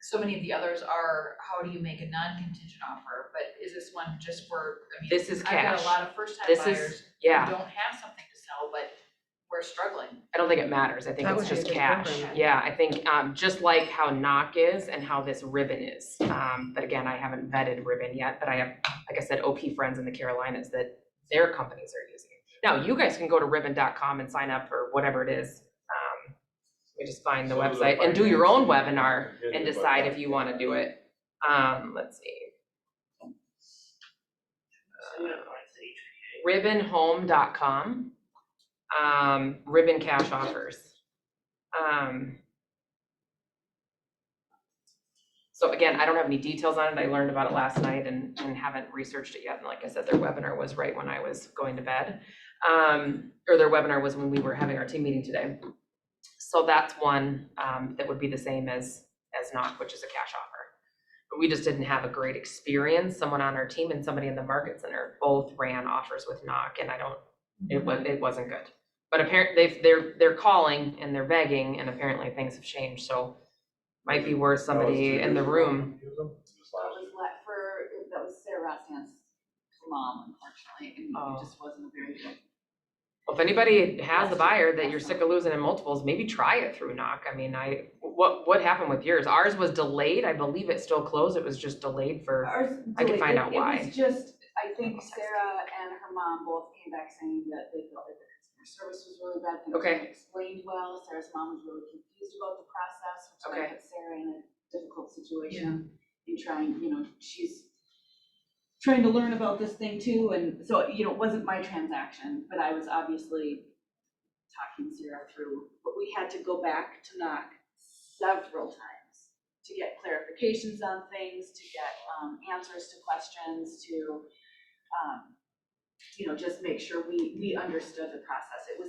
so many of the others are, how do you make a non-contingent offer, but is this one just for, This is I've got cash. a lot of first-time This buyers is, who yeah, don't have something to sell, but we're struggling. I don't think it matters. I think That it's would be a just good cash. program. Yeah, I think just like how Knock is and how this Ribbon is. But again, I haven't vetted Ribbon yet, but I have, like I said, OP friends in the Carolinas that their companies are using it. Now, you guys can go to ribbon.com and sign up for whatever it is. You just find the So the website and do your own financing, webinar hit and the decide button. if you want to do it. Let's see. Ribbonhome.com. Ribbon cash offers. So again, I don't have any details on it. I learned about it last night and haven't researched it yet. And like I said, their webinar was right when I was going to bed. Or their webinar was when we were having our team meeting today. So that's one that would be the same as NOC, which is a cash offer. But we just didn't have a great experience. Someone on our team and somebody in the market center both ran offers with NOC, and it wasn't good. But apparently they're calling and they're begging, and apparently things have changed. So might be worth somebody in the room. That was Sarah Rossand's mom, unfortunately, and Oh. it just wasn't a very good. Well, if anybody has a buyer that you're sick of losing in multiples, maybe try it through NOC. I mean, what happened with yours? Ours was delayed. I believe it still closed. It was just delayed for, I can find out why. It was just, I think Sarah and her mom both came back saying that they felt like the customer service was really bad. Things Okay. weren't explained well. Sarah's mom was really confused about the process, which Okay. might put Sarah in a difficult situation in trying, she's trying to learn about this thing too. And so, it wasn't my transaction, but I was obviously talking Sarah through, but we had to go back to NOC several times to get clarifications on things, to get answers to questions, to just make sure we understood the process. It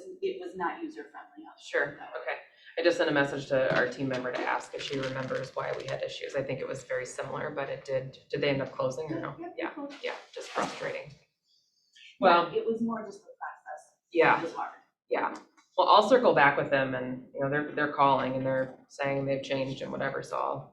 was not user friendly. Sure, okay. I just sent a message to our team member to ask if she remembers why we had issues. I think it was very similar, but did they end up closing or no? Yeah, just frustrating. Well, It was more just the process. yeah. It was hard. Yeah, well, I'll circle back with them and, they're calling and they're saying they've changed and whatever, so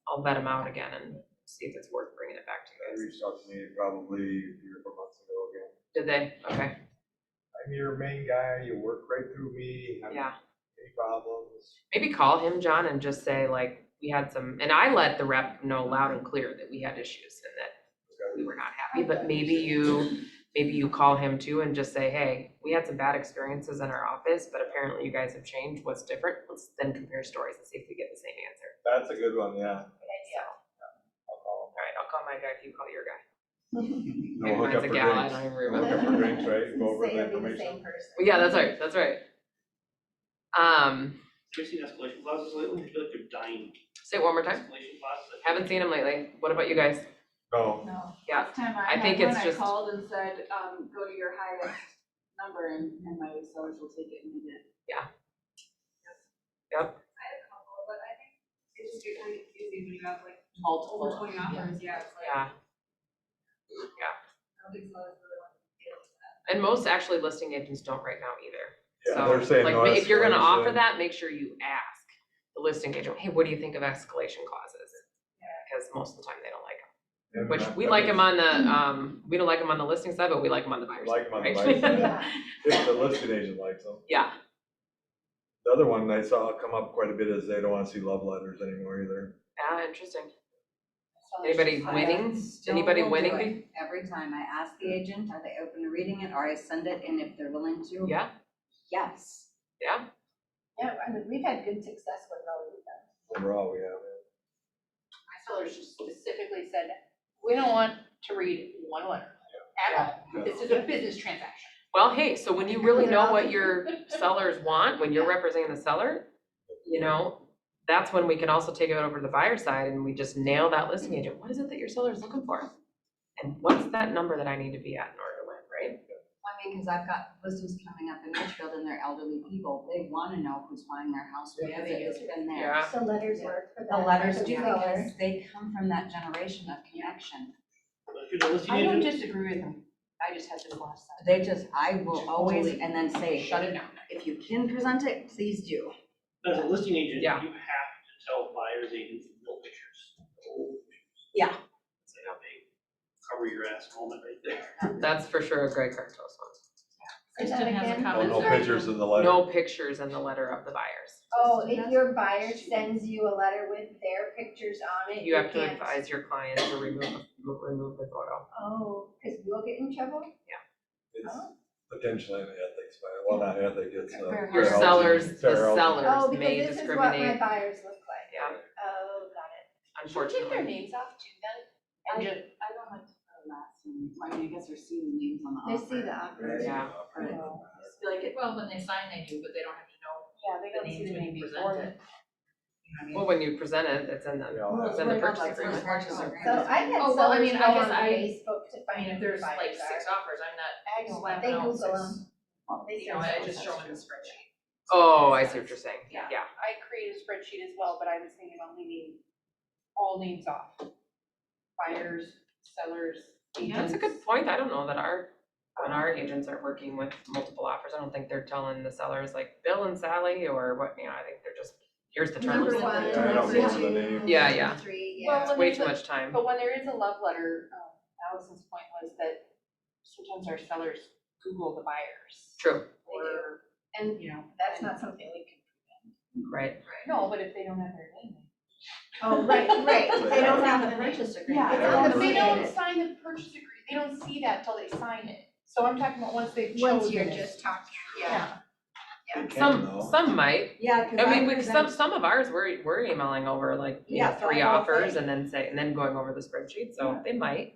I'll vet them out again and see if it's worth bringing it back to They you guys. reached out to me probably 3 or 4 months ago again. Did they? Okay, I'm your main guy, you work right through me, have yeah. any problems? Maybe call him, John, and just say like, we had some, and I let the rep know loud and clear that we had issues and that we were not happy, but maybe you call him too and just say, hey, we had some bad experiences in our office, but apparently you guys have changed. What's different? Let's then compare stories and see if we get the same answer. That's a good one, yeah. I'll call him. All right, I'll call my guy if you call your guy. No Maybe hookup mine's a for gal, I drinks. don't even No remember. hookup for drinks, right? Go over Say the it'll be the information. same person. Well, yeah, that's right. Have you seen escalation clauses lately? I feel like they're dying. Say it one more time. Escalation clauses. Haven't seen him lately. What about you guys? No, No. Yeah, Last time I I think had one, it's I just- called and said, go to your highest number and my sellers will take it, and they did. Yep. I had a couple, but I think it just gets really confusing when you have like Multiple. over 20 offers, yeah, it's like. Yeah, I don't think sellers really want to deal with that. and most actually listing agents don't right now either. yeah, So, they're saying like, no if you're gonna offer escalation. that, make sure you ask the listing agent, hey, what do you think of escalation clauses? Because most of the time they don't like them. And Which that- we that like was- them on the, we don't like them on the listing side, but we like them on the buyer's Like side, 'em on the right? buyer's side. Yeah. If the listing agent likes them. Yeah, The other one I saw come up quite a bit is they don't wanna see love letters anymore either. yeah, interesting. Anybody winning? Still Anybody will do winning? it. Every time I ask the agent, are they open to reading it, or I send it, and if they're willing to, Yeah, yes. yeah, Yeah, I mean, we've had good success with all of them. Overall, we have. My sellers just specifically said, we don't want to read one letter at all. This is a business transaction. well, hey, so when you really know what your sellers want, when you're representing the seller, that's when we can also take it over to the buyer side and we just nail that listing agent. What is it that your seller's looking for? And what's that number that I need to be at in order to win, right? I mean, because I've got listings coming up in Richfield, and they're elderly people, they want to know who's buying their house, Yeah, because they it's been there. Yeah, So letters work for that. The letters type of do, seller. because they come from that generation of connection. But if you're the listing I don't agent, disagree with them. I just had this last time. I will always, and then say, Shut it down. if you can present it, please do. as a listing agent, you Yeah. have to tell buyers agents no pictures. No pictures. Yeah. It's like a big cover your ass moment right there. that's for sure a Greg Cartos one. Kristen has a again? Oh, comment. no pictures in the letter. No pictures in the letter of the buyers. Oh, if your buyer sends you a letter with their pictures on it, You have to can't- advise your client to remove the photo. Oh, because we'll get in trouble? It's potentially an ethics, well, not ethics, it's Fair Your fair housing- sellers, the fair housing. sellers Oh, may because this is what my discriminate. buyers look like. Yeah, Oh, got it. unfortunately. names off too then? And just, I don't like to put a last name, I mean, I guess they're seeing the names on the They offer. see the offer. Yeah. I just feel like it, Well, when they sign, they do, but they don't have to know yeah, they the don't see names the when name you before present it. Well, when you present it, it's in the, Yeah. it's in the purchase agreement. So I've had Oh, well, I sellers mean, go I guess on I- Facebook to I mean, find if who there's buyers like 6 are. offers, I'm not They slapping out Google 6. them. They You know, send I just show them. them in the spreadsheet. Oh, I see what you're saying. Yeah. Yeah. I created a spreadsheet as well, but I was thinking about leaving all names off. Buyers, sellers, agents. That's a good point. I don't know that when our agents are working with multiple offers, I don't think they're telling the sellers like Bill and Sally or what, I think they're just, here's the terms. Number one, Yeah, I don't number remember the two, name. Yeah, yeah. number three, Well, yeah. It's when way there's too a- much time. But when there is a love letter, Allison's point was that sometimes our sellers Google the buyers. True, Or, and, you know, That's not something we can. right. no, but if they don't have their name. Oh, right. They don't have the purchase agreement. It's on the But they don't agreement. sign the purchase agreement, they don't see that till they sign it. So I'm talking about once they've Once chosen you're it. just talking, Yeah. They can, Some though. might. Yeah, cause I mean, present- some of ours, we're emailing over like, Yeah, the 3 whole offers thing. and then going over the spreadsheet, so they might.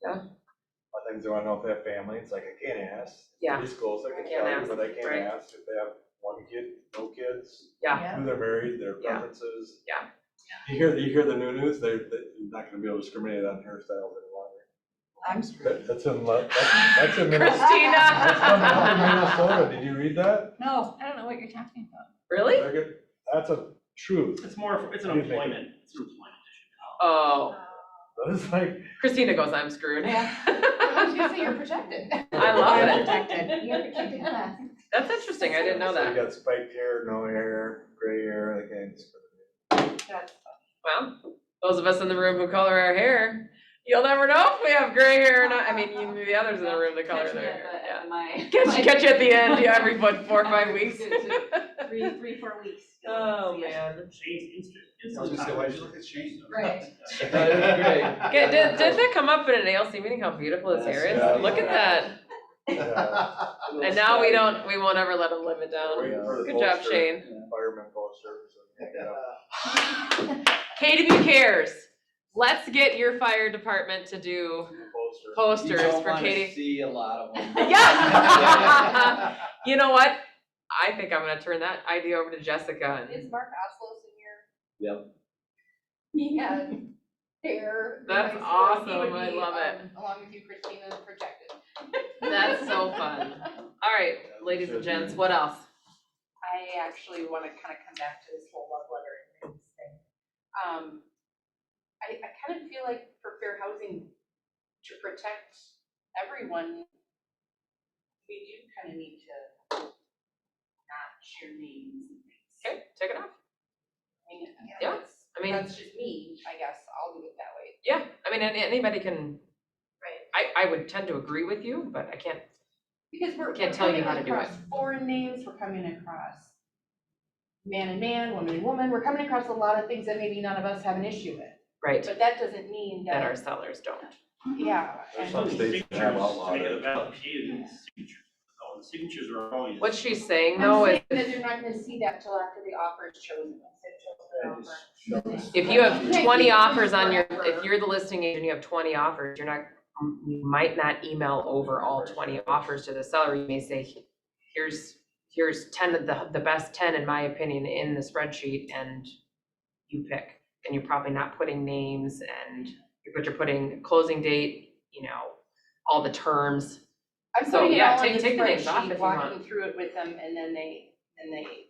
A lot of times they wanna know if they have family, it's like, I can't ask. Yeah. Pretty close, I I can can't tell you, ask, but I can't right. ask if they have one kid, no kids, Yeah, who they're married, their Yeah. preferences. Yeah. You hear the new news, you're not gonna be able to discriminate on hairstyles any longer. I'm That's in Minnesota. Christina. That's coming up in Minnesota, did you read that? No. I don't know what you're talking about. Really? That's a truth. It's more, it's an What do you think? employment issue. Oh, It's like, Christina goes, I'm screwed. I was gonna say you're protected. I love I'm it. protected. You're protected class. That's interesting, I didn't know so you that. got spiked hair, no hair, gray hair, they can't discriminate. That's Well, those of us in the room who color our hair, you'll never know if we have gray hair or not. I mean, you, the others in the room that color Catch me their at hair, the yeah. end of my. Catch you at the end, yeah, every 4 or 5 weeks. 3, 4 weeks. Oh, man. Shane's I was gonna say, why'd you look at Shane? Right. Did that come up at an ALC meeting, how beautiful his hair is? Yeah. Look at that. Yeah. And now we won't ever let him live it down. Waiting for the Good job, poster, Shane. Fireman poster, so we can get up. KW Cares, let's get your fire department to do Poster. posters for Katie. See a lot of them. Yeah. You know what? I think I'm gonna turn that idea over to Jessica. Is Mark Oslos in your? Yep. He had hair. That's He awesome. would I be, love it. Along with you, Christina, protected. That's so fun. All right, ladies and gents, what else? I actually wanna kind of come back to this whole love letter and things thing. I kind of feel like for fair housing, to protect everyone, we do kind of need to not share names and things. Okay, take it off. I mean, Yeah, I mean, that's just me, I guess, I'll do it that way. yeah, I mean, anybody can, Right. I would tend to agree with you, but I can't, Because we're Can't we're tell you coming how to do across foreign names, we're coming across man and man, woman and woman, we're coming across a lot of things that maybe none of us have an issue with. right, But that doesn't mean that that, our sellers don't. yeah. There's and- some states that have outlawed Make it a it. valid key in the signatures. Oh, the signatures are always. What she's saying I'm though is, saying that they're not gonna see that till after the offer is chosen, once they've chosen their offer. if you have Can't 20 keep it offers on your, forever. if you're the listing agent, you have 20 offers, you might not email over all 20 offers to the seller. You may say, here's 10 of the best 10 in my opinion in the spreadsheet and you pick. And you're probably not putting names but you're putting closing date, all the terms. I'm So, putting it yeah, all in the take the names off if spreadsheet, you want. walking through it with them, and then they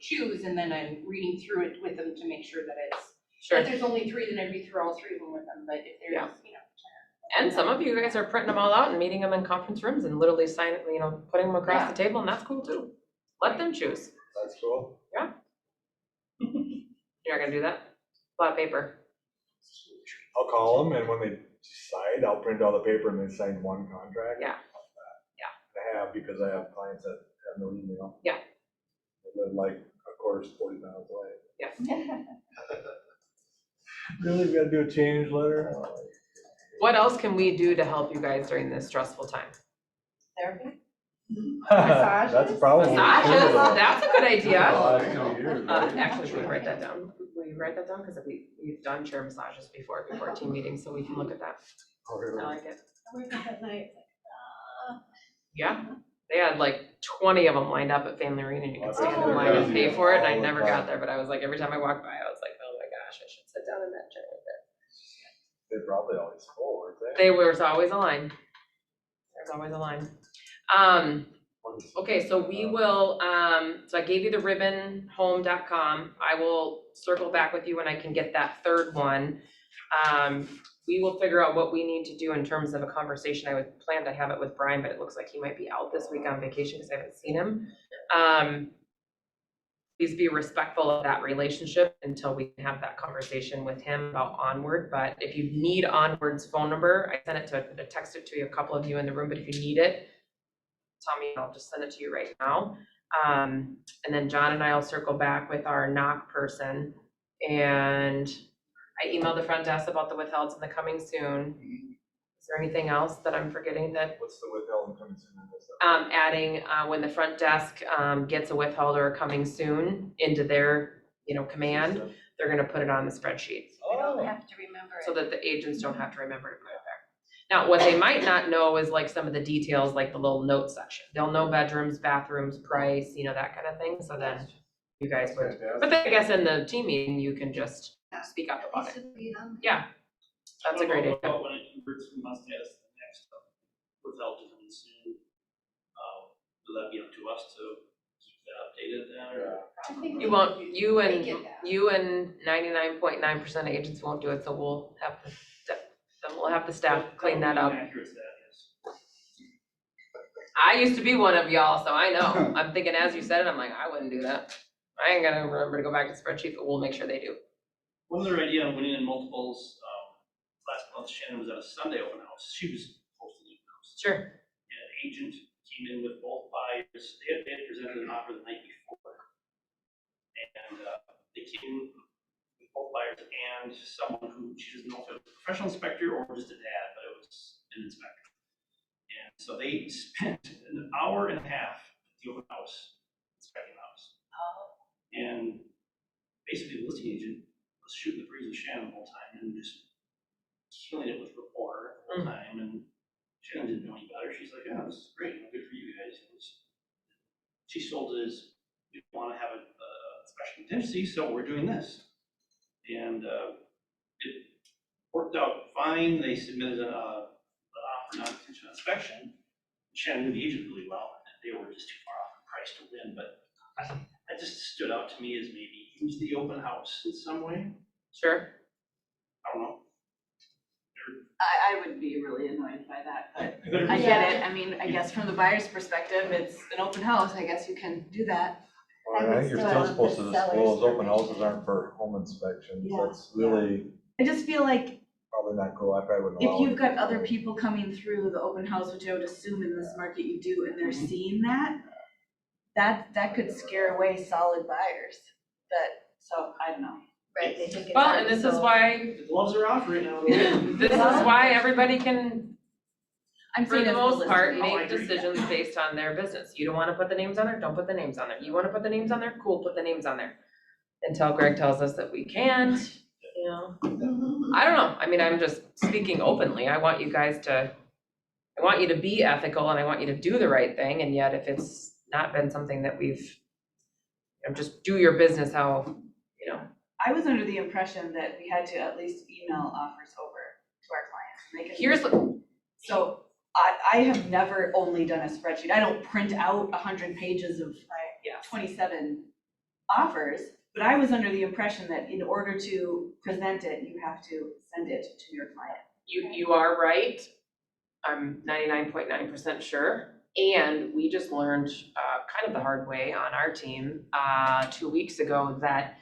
choose, and then I'm reading through it with them to make sure that it's, Sure. if there's only 3, then I read through all 3 of them with them, but if there's, Yeah. And some of you guys are printing them all out and meeting them in conference rooms and literally putting them across the table, and that's cool too. Let them choose. That's cool. You're not gonna do that? A lot of paper. I'll call them and when they decide, I'll print all the paper and they sign one contract. Yeah. I have, because I have clients that have no email. Yeah. They live like, of course, 40 miles away. Yes. Really, we gotta do a change letter? What else can we do to help you guys during this stressful time? Therapy? That's probably. Massages, that's a good idea. Last 2 years, right? Actually, will you write that down? Will you write that down? Because we've done chair massages before team meetings, so we can look at that. Oh, really? I like it. I wake up at night, Yeah, They had like 20 of them lined up at family reunion. You could stand in line and pay for it, and I never got there, but I was like, every time I walked by, I was like, oh my gosh, I should sit down in that chair right there. They're probably always full, aren't they? There was always a line. There's always a line. Okay, so we will, so I gave you the ribbonhome.com. I will circle back with you when I can get that third one. We will figure out what we need to do in terms of a conversation. I would plan to have it with Brian, but it looks like he might be out this week on vacation because I haven't seen him. Please be respectful of that relationship until we have that conversation with him about Onward. But if you need Onward's phone number, I sent it to, I texted it to you, a couple of you in the room, but if you need it, tell me, I'll just send it to you right now. And then John and I will circle back with our knock person. And I emailed the front desk about the withholds and the coming soon. Is there anything else that I'm forgetting that? What's the withheld and coming soon? Adding, when the front desk, gets a withheld or a coming soon into their, command, they're gonna put it on the spreadsheet. We don't have to remember it. So that the agents don't have to remember to put it there. Now, what they might not know is like some of the details, like the little note section. They'll know bedrooms, bathrooms, price, that kind of thing, so then you guys would. But then I guess in the team meeting, you can just speak up about it. Yeah, that's a great idea. When it converts from must has to the next, withheld to come soon, will that be up to us to keep that updated then, or? I think You won't, they get that. you and 99.9% of agents won't do it, so we'll have the staff clean that up. Accurate stat, yes. I used to be one of y'all, so I know. I'm thinking as you said it, I'm like, I wouldn't do that. I ain't gonna remember to go back to the spreadsheet, but we'll make sure they do. One other idea on winning in multiples, last month Shannon was at a Sunday open house. She was hosting the open house. Sure. And an agent came in with both buyers. They had presented an offer the night before. And they came with both buyers and someone who, she doesn't know if it was a professional inspector or just a dad, but it was an inspector. And so they spent an hour and a half at the open house inspecting the house. And basically the listing agent was shooting the breeze with Shannon the whole time and just killing it with rapport the whole time. And Shannon didn't know any better. She's like, yeah, this is great, good for you guys. She sold it as, we want to have a special contingency, so we're doing this. And it worked out fine. They submitted an offer non-contingent inspection. Shannon knew the agent really well, and they were just too far off the price to win, but that just stood out to me as maybe use the open house in some way. Sure. I don't know. I would be really annoyed by that, but I get it. I mean, I guess from the buyer's perspective, it's an open house. I guess you can do that. Well, I think you're still supposed to disclose, open houses aren't for home inspections. Yeah. That's really I just feel like probably not cool. I probably wouldn't if allow you've it. got other people coming through the open house, which I would assume in this market you do, and they're seeing that could scare away solid buyers. So I don't know. Right, they think it's. Well, and this is why, The gloves are off right now. this is why everybody can, I'm for saying the as most listener. part, Oh, I make agree. decisions based on their business. You don't wanna put the names on there, don't put the names on there. You wanna put the names on there, cool, put the names on there. Until Greg tells us that we can't, I don't know, I mean, I'm just speaking openly. I want you to be ethical and I want you to do the right thing, and yet if it's not been something that we've, just do your business how, I was under the impression that we had to at least email offers over to our clients. And they could- here's the, So I have never only done a spreadsheet. I don't print out 100 pages of yeah. 27 offers, but I was under the impression that in order to present it, you have to send it to your client. You are right. I'm 99.9% sure. And we just learned kind of the hard way on our team 2 weeks ago that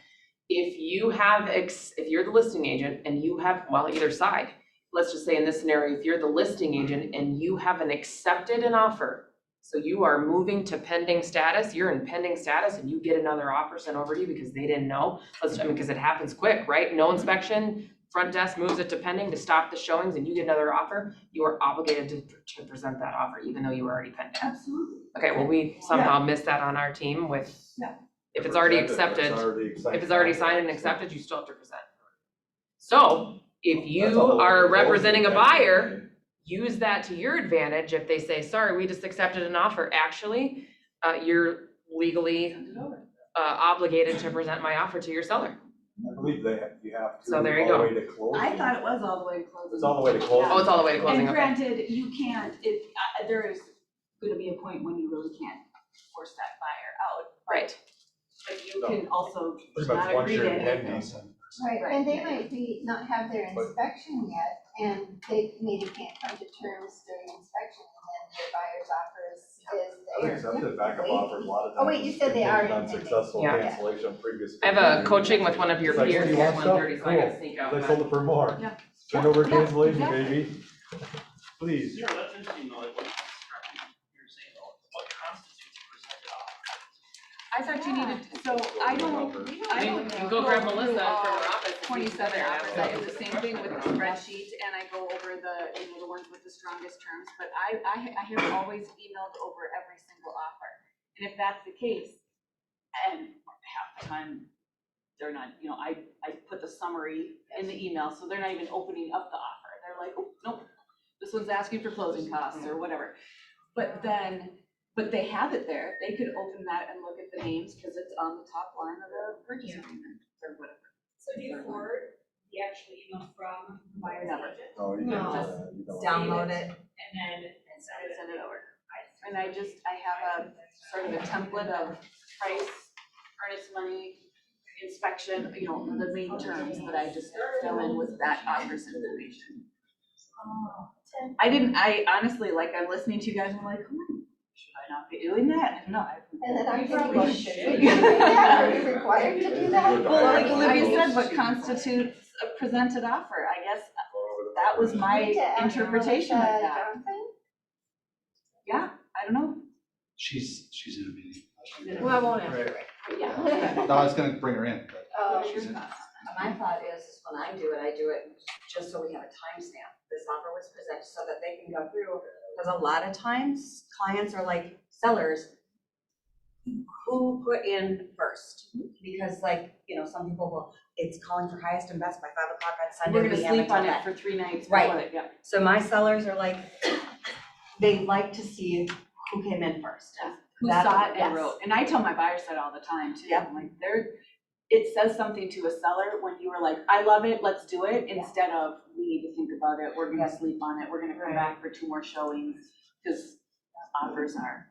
if you're the listing agent and you have, well, either side, let's just say in this scenario, if you're the listing agent and you haven't accepted an offer, so you are moving to pending status, you're in pending status and you get another offer sent over to you because they didn't know, because it happens quick, right? No inspection, front desk moves it to pending to stop the showings and you get another offer, you are obligated to present that offer even though you were already pending. Absolutely. Okay, well, we somehow missed that on our team with, Yeah. if it's already accepted, if it's already signed and accepted, you still have to present. So if That's you all are the closing representing a thing. buyer, use that to your advantage if they say, sorry, we just accepted an offer. Actually, you're legally obligated to present my offer to your seller. I believe you have to, So there you all go. the way to closing. I thought it was all the way to closing. It's all the way to closing. Oh, it's all the way to closing, And okay. granted, you can't, there is gonna be a point when you really can't force that buyer out. Right. But you can also Pretty much not once agree you're to pending. anything. Right, Right. and they might be, not have their inspection yet, and they maybe can't come to terms during inspection, and then the buyer's offer is I've there. accepted backup offers a lot of times. Oh, wait, you said they are contingent on in- successful Yeah. cancellation of previous. I have a coaching with one of your It's like, peers you at want stuff? 1:30, so I gotta Cool. sneak out. They but- sold it for more. Yeah. Turn over Yeah, cancellation, exactly. baby. Please. Zero, that's interesting though, like what you're saying though, what constitutes a presented offer? I thought you needed, so I don't, I You don't. can go grab Melissa through from all her office. if you 27 consider offers, that. I do the same thing with the spreadsheet, and I go over the ones with the strongest terms, but I have always emailed over every single offer. And if that's the case, and half the time, they're not, I put the summary in the email, so they're not even opening up the offer. They're like, oh, nope, this one's asking for closing costs or whatever. But they have it there, they could open that and look at the names, because it's on the top line of the purchase agreement, or whatever. So do you forward the actual email from the buyer's Never. agent? No, you No. don't. You don't. Download it. And then Send it over. And I have a sort of a template of price, earnest money, inspection, the main terms that I just fill in with that offer's information. I honestly, like, I'm listening to you guys, and I'm like, should I not be doing that? No. And then I'm thinking, probably should should. we do that? Are we required to do that? Well, like Olivia said, what constitutes a presented offer? I guess that was my Need to ask interpretation of Melissa that. Johnson? Yeah, I don't know. She's in a meeting. Well, I won't answer it. Yeah. No, I was gonna bring her in, but Oh, My thought is when I do it just so we have a timestamp. This offer was presented so that they can go through, because a lot of times clients are like sellers, who put in first? Because some people will, it's calling for highest and best by 5 o'clock on Sunday. We're gonna we haven't sleep on done it that. for 3 nights Right. before that, yeah. So my sellers are like, they like to see who came in first. Who That's- saw it and yes. wrote, and I tell my buyers that all the time too. Yep. I'm like, it says something to a seller when you were like, I love it, let's do it, instead of, we need to think about it, we're gonna sleep on it, we're gonna come back for 2 more showings, because offers are